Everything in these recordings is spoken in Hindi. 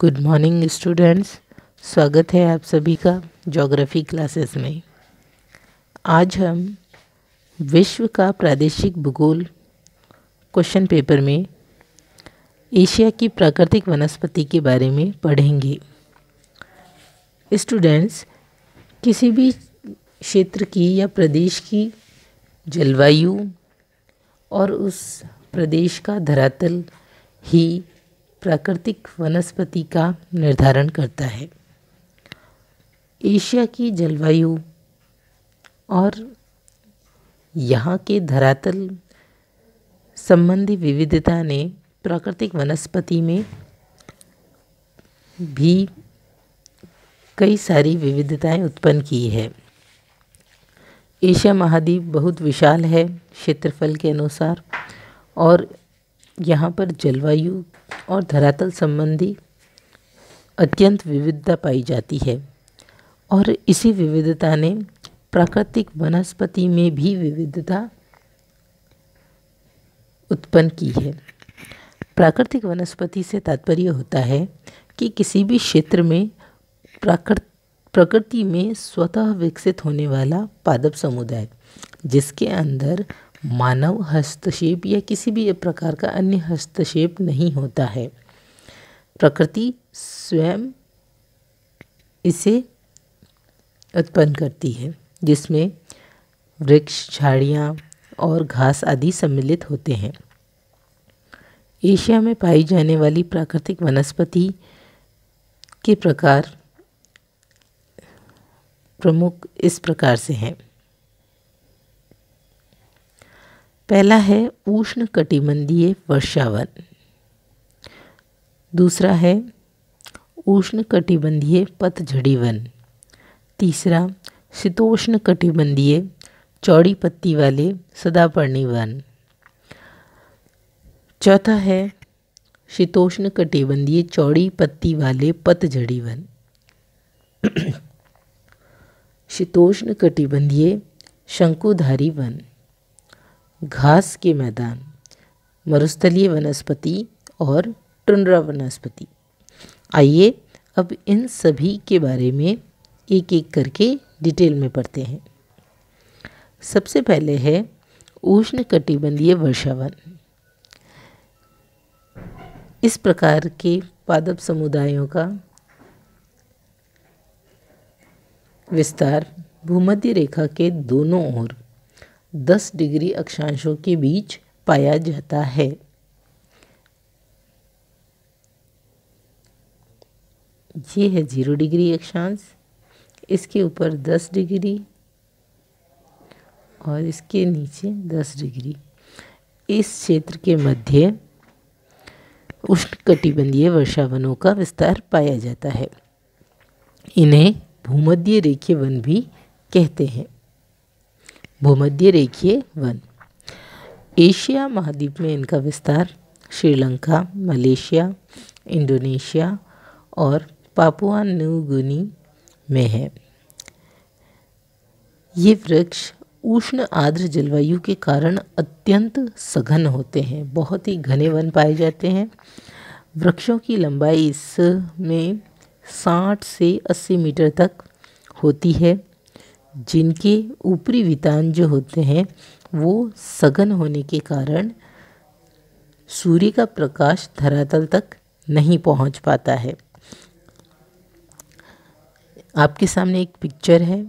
Good morning students. स्वागत है आप सभी का ज्योग्राफी क्लासेस में। आज हम विश्व का प्रादेशिक भूगोल क्वेश्चन पेपर में एशिया की प्राकृतिक वनस्पति के बारे में पढ़ेंगे। स्टूडेंट्स, किसी भी क्षेत्र की या प्रदेश की जलवायु और उस प्रदेश का धरातल ही प्राकृतिक वनस्पति का निर्धारण करता है। एशिया की जलवायु और यहाँ के धरातल संबंधी विविधता ने प्राकृतिक वनस्पति में भी कई सारी विविधताएं उत्पन्न की है। एशिया महाद्वीप बहुत विशाल है क्षेत्रफल के अनुसार, और यहाँ पर जलवायु और धरातल संबंधी अत्यंत विविधता पाई जाती है, और इसी विविधता ने प्राकृतिक वनस्पति में भी विविधता उत्पन्न की है। प्राकृतिक वनस्पति से तात्पर्य होता है कि किसी भी क्षेत्र में प्रकृति में स्वतः विकसित होने वाला पादप समुदाय, जिसके अंदर मानव हस्तक्षेप या किसी भी प्रकार का अन्य हस्तक्षेप नहीं होता है। प्रकृति स्वयं इसे उत्पन्न करती है, जिसमें वृक्ष, झाड़ियाँ और घास आदि सम्मिलित होते हैं। एशिया में पाई जाने वाली प्राकृतिक वनस्पति के प्रकार प्रमुख इस प्रकार से हैं। पहला है उष्णकटिबंधीय वर्षावन, दूसरा है उष्णकटिबंधीय पतझड़ी वन, तीसरा शीतोष्णकटिबंधीय चौड़ी पत्ती वाले सदापर्णी वन, चौथा है शीतोष्णकटिबंधीय चौड़ी पत्ती वाले पतझड़ी वन, शीतोष्णकटिबंधीय शंकुधारी वन, घास के मैदान, मरुस्थलीय वनस्पति और टुंड्रा वनस्पति। आइए अब इन सभी के बारे में एक एक करके डिटेल में पढ़ते हैं। सबसे पहले है उष्णकटिबंधीय वर्षावन। इस प्रकार के पादप समुदायों का विस्तार भूमध्य रेखा के दोनों ओर 10 डिग्री अक्षांशों के बीच पाया जाता है। ये है 0 डिग्री अक्षांश, इसके ऊपर 10 डिग्री और इसके नीचे 10 डिग्री। इस क्षेत्र के मध्य उष्णकटिबंधीय वर्षावनों का विस्तार पाया जाता है। इन्हें भूमध्य रेखीय वन भी कहते हैं। भूमध्य रेखीय वन। एशिया महाद्वीप में इनका विस्तार श्रीलंका, मलेशिया, इंडोनेशिया और पापुआ न्यू गिनी में है। ये वृक्ष उष्ण आर्द्र जलवायु के कारण अत्यंत सघन होते हैं, बहुत ही घने वन पाए जाते हैं। वृक्षों की लंबाई इसमें 60 से 80 मीटर तक होती है, जिनके ऊपरी वितान जो होते हैं वो सघन होने के कारण सूर्य का प्रकाश धरातल तक नहीं पहुंच पाता है। आपके सामने एक पिक्चर है।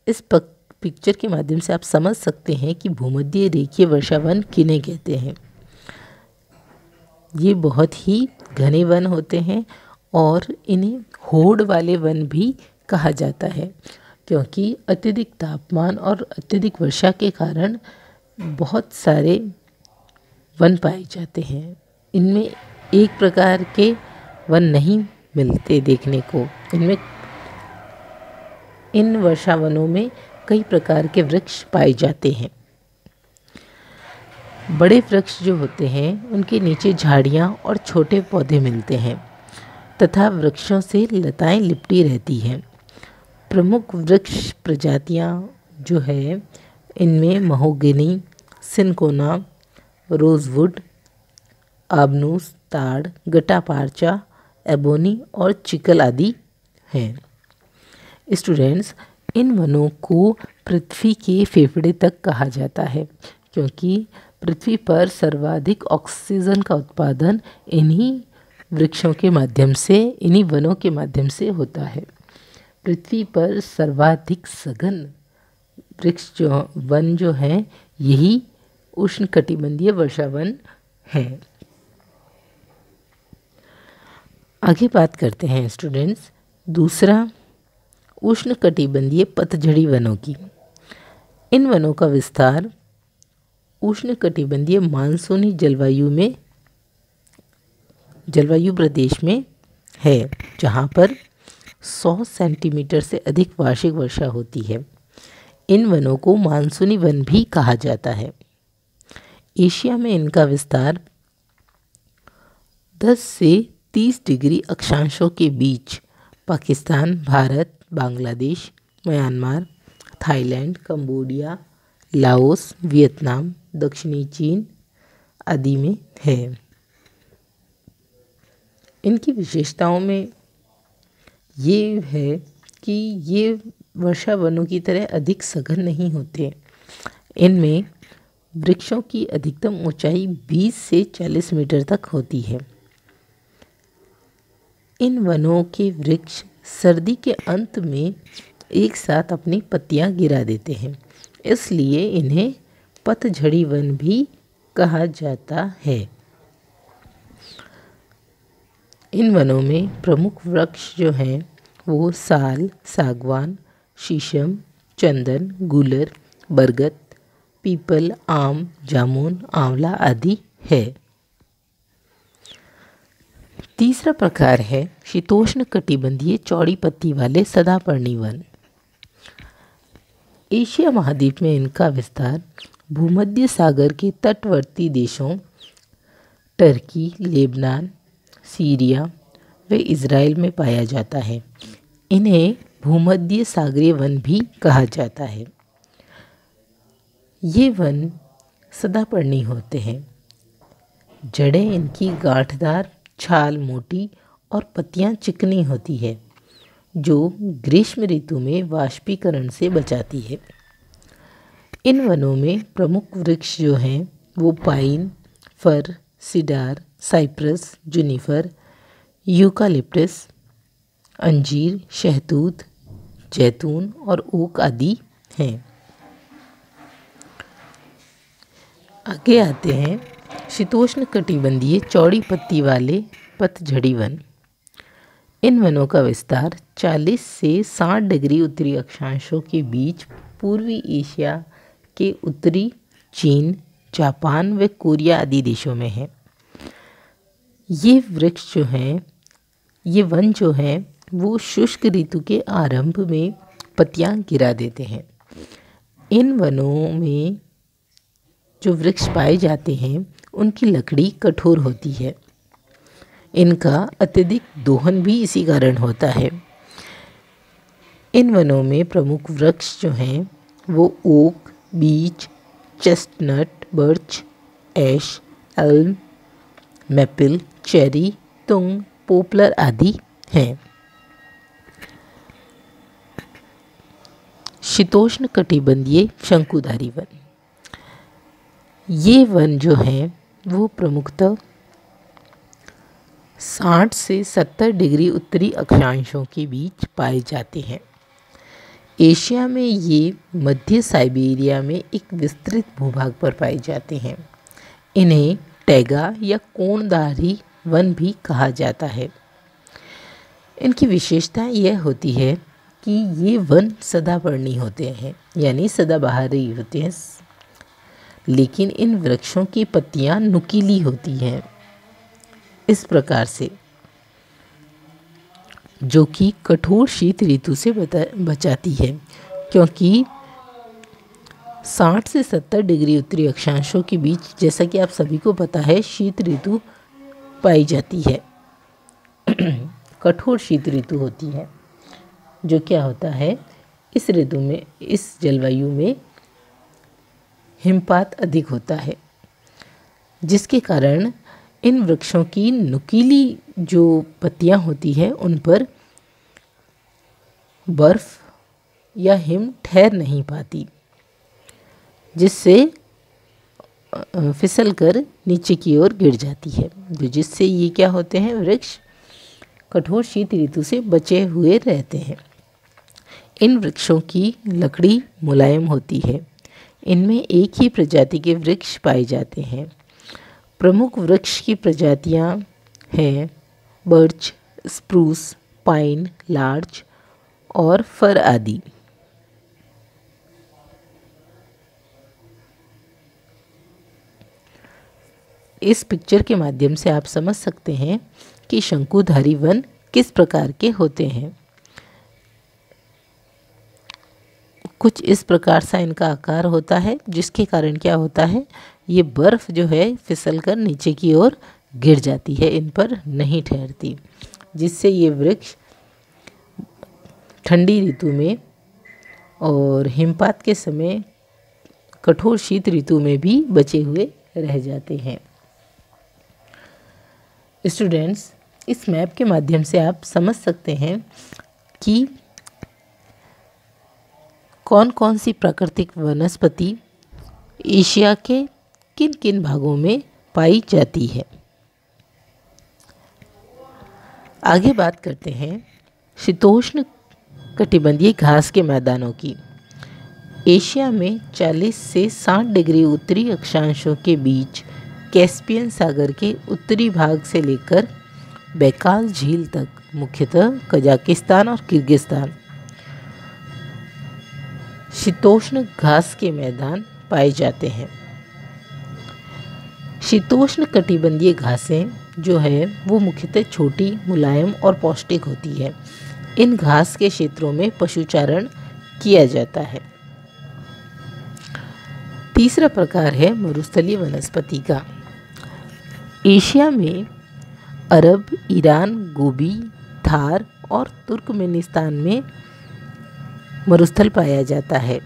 इस पिक्चर के माध्यम से आप समझ सकते हैं कि भूमध्य रेखीय वर्षावन किन्हें कहते हैं। ये बहुत ही घने वन होते हैं और इन्हें होड़ वाले वन भी कहा जाता है, क्योंकि अत्यधिक तापमान और अत्यधिक वर्षा के कारण बहुत सारे वन पाए जाते हैं। इनमें एक प्रकार के वन नहीं मिलते देखने को। इन वर्षावनों में कई प्रकार के वृक्ष पाए जाते हैं। बड़े वृक्ष जो होते हैं उनके नीचे झाड़ियाँ और छोटे पौधे मिलते हैं तथा वृक्षों से लताएं लिपटी रहती हैं। प्रमुख वृक्ष प्रजातियाँ जो है इनमें महोगनी, सिनकोना, रोजवुड, आबनूस, ताड़, गटापारचा, एबोनी और चिकल आदि हैं। स्टूडेंट्स, इन वनों को पृथ्वी के फेफड़े तक कहा जाता है क्योंकि पृथ्वी पर सर्वाधिक ऑक्सीजन का उत्पादन इन्हीं वृक्षों के माध्यम से, इन्हीं वनों के माध्यम से होता है। पृथ्वी पर सर्वाधिक सघन वृक्ष वन जो हैं यही उष्णकटिबंधीय वर्षावन हैं। आगे बात करते हैं स्टूडेंट्स दूसरा उष्णकटिबंधीय पतझड़ी वनों की। इन वनों का विस्तार उष्णकटिबंधीय मानसूनी जलवायु प्रदेश में है जहाँ पर 100 सेंटीमीटर से अधिक वार्षिक वर्षा होती है। इन वनों को मानसूनी वन भी कहा जाता है। एशिया में इनका विस्तार 10 से 30 डिग्री अक्षांशों के बीच Pakistan, Bharat, Bangladesh, Myanmar, Thailand, Cambodia, Laos, Vietnam, दक्षिणी चीन आदि में है। इनकी विशेषताओं में ये है कि ये वर्षा वनों की तरह अधिक सघन नहीं होते। इनमें वृक्षों की अधिकतम ऊंचाई 20 से 40 मीटर तक होती है। इन वनों के वृक्ष सर्दी के अंत में एक साथ अपनी पत्तियां गिरा देते हैं, इसलिए इन्हें पतझड़ी वन भी कहा जाता है। इन वनों में प्रमुख वृक्ष जो हैं वो साल, सागवान, शीशम, चंदन, गूलर, बरगद, पीपल, आम, जामुन, आंवला आदि है। तीसरा प्रकार है शीतोष्ण कटिबंधीय चौड़ी पत्ती वाले सदापर्णी वन। एशिया महाद्वीप में इनका विस्तार भूमध्य सागर के तटवर्ती देशों टर्की, लेबनान, सीरिया व इज़राइल में पाया जाता है। इन्हें भूमध्य सागरीय वन भी कहा जाता है। ये वन सदापर्णी होते हैं। जड़ें इनकी गांठदार, छाल मोटी और पत्तियां चिकनी होती है जो ग्रीष्म ऋतु में वाष्पीकरण से बचाती है। इन वनों में प्रमुख वृक्ष जो हैं वो पाइन, फर, सिडार, साइप्रस, जुनिफर, यूकालिप्टस, अंजीर, शहतूत, जैतून और ओक आदि हैं। आगे आते हैं शीतोष्ण कटिबंधीय चौड़ी पत्ती वाले पतझड़ी वन। इन वनों का विस्तार 40 से 60 डिग्री उत्तरी अक्षांशों के बीच पूर्वी एशिया के उत्तरी चीन, जापान व कोरिया आदि देशों में है। ये वृक्ष जो हैं, ये वन जो हैं वो शुष्क ऋतु के आरंभ में पत्तियां गिरा देते हैं। इन वनों में जो वृक्ष पाए जाते हैं उनकी लकड़ी कठोर होती है। इनका अत्यधिक दोहन भी इसी कारण होता है। इन वनों में प्रमुख वृक्ष जो हैं वो ओक, बीच, चेस्टनट, बर्च, ऐश, एल्म, मैपल, चेरी, तुंग, पोपलर आदि हैं। शीतोष्ण कटिबंधीय शंकुधारी वन। ये वन जो हैं वो प्रमुखतः 60 से 70 डिग्री उत्तरी अक्षांशों के बीच पाए जाते हैं। एशिया में ये मध्य साइबेरिया में एक विस्तृत भूभाग पर पाए जाते हैं। इन्हें टैगा या कोणधारी वन भी कहा जाता है। इनकी विशेषता यह होती है कि ये वन सदापर्णी होते हैं, यानी सदाबहारी होते हैं, लेकिन इन वृक्षों की पत्तियां नुकीली होती हैं इस प्रकार से, जो कि कठोर शीत ऋतु से बचाती है, क्योंकि 60 से 70 डिग्री उत्तरी अक्षांशों के बीच, जैसा कि आप सभी को पता है, शीत ऋतु पाई जाती है। कठोर शीत ऋतु होती है, जो क्या होता है, इस ऋतु में, इस जलवायु में हिमपात अधिक होता है, जिसके कारण इन वृक्षों की नुकीली जो पत्तियां होती है उन पर बर्फ या हिम ठहर नहीं पाती, जिससे फिसल कर नीचे की ओर गिर जाती है, जिससे ये क्या होते हैं, वृक्ष कठोर शीत ऋतु से बचे हुए रहते हैं। इन वृक्षों की लकड़ी मुलायम होती है। इनमें एक ही प्रजाति के वृक्ष पाए जाते हैं। प्रमुख वृक्ष की प्रजातियां हैं बर्च, स्प्रूस, पाइन, लार्च और फर आदि। इस पिक्चर के माध्यम से आप समझ सकते हैं कि शंकुधारी वन किस प्रकार के होते हैं। कुछ इस प्रकार सा इनका आकार होता है, जिसके कारण क्या होता है, ये बर्फ जो है फिसलकर नीचे की ओर गिर जाती है, इन पर नहीं ठहरती, जिससे ये वृक्ष ठंडी ऋतु में और हिमपात के समय कठोर शीत ऋतु में भी बचे हुए रह जाते हैं। स्टूडेंट्स, इस मैप के माध्यम से आप समझ सकते हैं कि कौन कौन सी प्राकृतिक वनस्पति एशिया के किन किन भागों में पाई जाती है। आगे बात करते हैं शीतोष्ण कटिबंधीय घास के मैदानों की। एशिया में 40 से 60 डिग्री उत्तरी अक्षांशों के बीच कैस्पियन सागर के उत्तरी भाग से लेकर बैकाल झील तक, मुख्यतः कजाकिस्तान और किर्गिस्तान, शीतोष्ण घास के मैदान पाए जाते हैं। शीतोष्ण कटिबंधीय घासें जो है वो मुख्यतः छोटी, मुलायम और पौष्टिक होती है। इन घास के क्षेत्रों में पशुचारण किया जाता है। तीसरा प्रकार है मरुस्थलीय वनस्पति का। एशिया में अरब, ईरान, गोबी, थार और तुर्कमेनिस्तान में मरुस्थल पाया जाता है।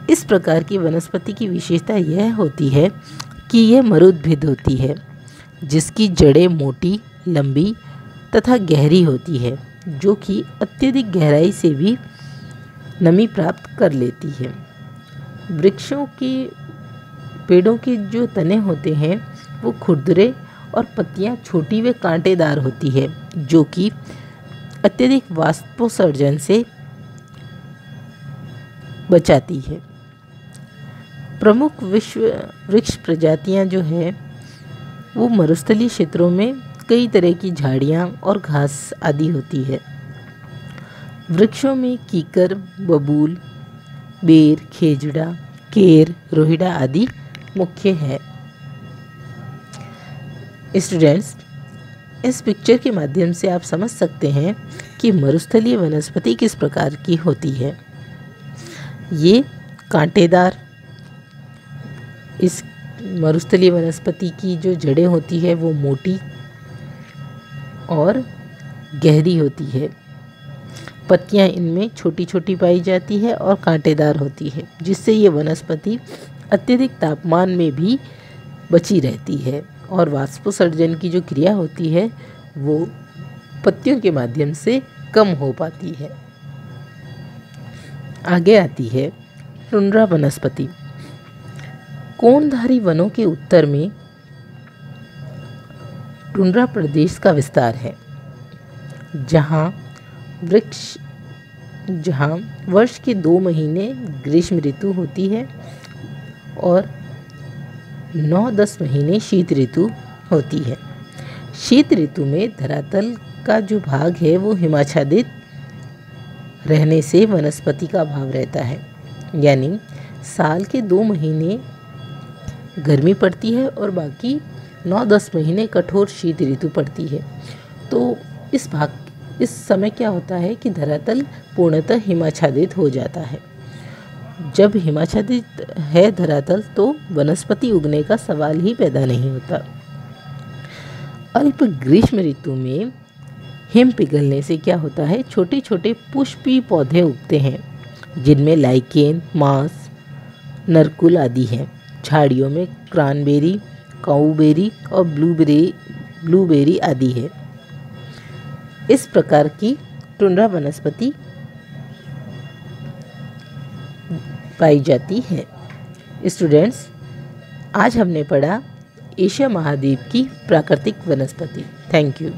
इस प्रकार की वनस्पति की विशेषता यह होती है कि यह मरुद्भिद होती है, जिसकी जड़ें मोटी, लंबी तथा गहरी होती है, जो कि अत्यधिक गहराई से भी नमी प्राप्त कर लेती है। वृक्षों के पेड़ों के जो तने होते हैं वो खुरदरे और पत्तियां छोटी व कांटेदार होती है, जो कि अत्यधिक वाष्पोत्सर्जन से बचाती है। प्रमुख वृक्ष प्रजातियां जो है वो मरुस्थलीय क्षेत्रों में कई तरह की झाड़ियां और घास आदि होती है। वृक्षों में कीकर, बबूल, बेर, खेजड़ा, केर, रोहिड़ा आदि मुख्य है। स्टूडेंट्स, इस पिक्चर के माध्यम से आप समझ सकते हैं कि मरुस्थलीय वनस्पति किस प्रकार की होती है। ये कांटेदार, इस मरुस्थलीय वनस्पति की जो जड़ें होती है वो मोटी और गहरी होती है। पत्तियां इनमें छोटी छोटी पाई जाती है और कांटेदार होती है, जिससे ये वनस्पति अत्यधिक तापमान में भी बची रहती है और वाष्पोत्सर्जन की जो क्रिया होती है वो पत्तियों के माध्यम से कम हो पाती है। आगे आती है टुंड्रा वनस्पति। कोणधारी वनों के उत्तर में टुंड्रा प्रदेश का विस्तार है, जहाँ वर्ष के 2 महीने ग्रीष्म ऋतु होती है और 9-10 महीने शीत ऋतु होती है। शीत ऋतु में धरातल का जो भाग है वो हिमाच्छादित रहने से वनस्पति का अभाव रहता है, यानी साल के 2 महीने गर्मी पड़ती है और बाकी 9-10 महीने कठोर शीत ऋतु पड़ती है। तो इस समय क्या होता है कि धरातल पूर्णतः हिमाच्छादित हो जाता है। जब हिमाच्छादित है धरातल तो वनस्पति उगने का सवाल ही पैदा नहीं होता। अल्प ग्रीष्म ऋतु में हिम पिघलने से क्या होता है, छोटे छोटे पुष्पीय पौधे उगते हैं, जिनमें लाइकेन, मांस, नरकुल आदि हैं। झाड़ियों में क्रैनबेरी, काउबेरी और ब्लूबेरी आदि है। इस प्रकार की टुंड्रा वनस्पति पाई जाती है। स्टूडेंट्स, आज हमने पढ़ा एशिया महाद्वीप की प्राकृतिक वनस्पति। Thank you.